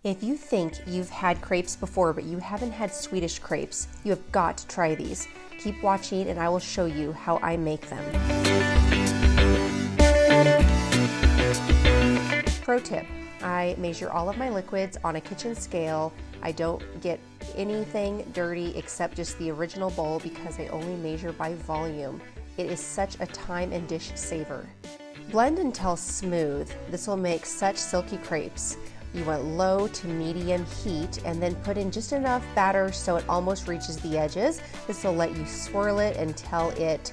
If you think you've had crepes before, but you haven't had Swedish crepes, you have got to try these. Keep watching and I will show you how I make them. Pro tip, I measure all of my liquids on a kitchen scale. I don't get anything dirty except just the original bowl because I only measure by volume. It is such a time and dish saver. Blend until smooth. This will make such silky crepes. You want low to medium heat and then put in just enough batter so it almost reaches the edges. This will let you swirl it until it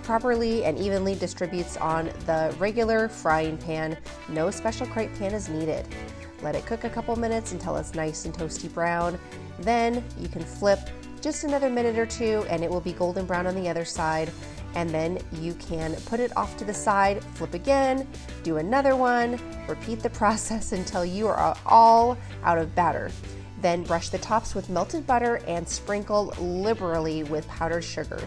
properly and evenly distributes on the regular frying pan. No special crepe pan is needed. Let it cook a couple minutes until it's nice and toasty brown. Then you can flip just another minute or two and it will be golden brown on the other side. And then you can put it off to the side, flip again, do another one, repeat the process until you are all out of batter. Then brush the tops with melted butter and sprinkle liberally with powdered sugar.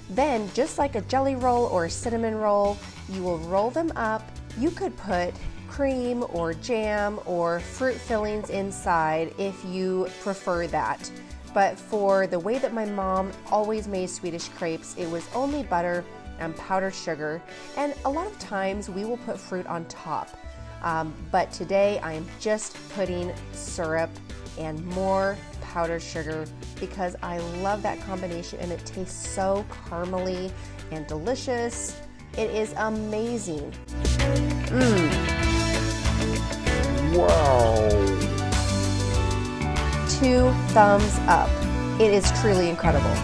Then, just like a jelly roll or a cinnamon roll, you will roll them up. You could put cream or jam or fruit fillings inside if you prefer that. But for the way that my mom always made Swedish crepes, it was only butter and powdered sugar. And a lot of times we will put fruit on top. But today I am just putting syrup and more powdered sugar because I love that combination and it tastes so caramely and delicious. It is amazing. Wow. 2 thumbs up. It is truly incredible.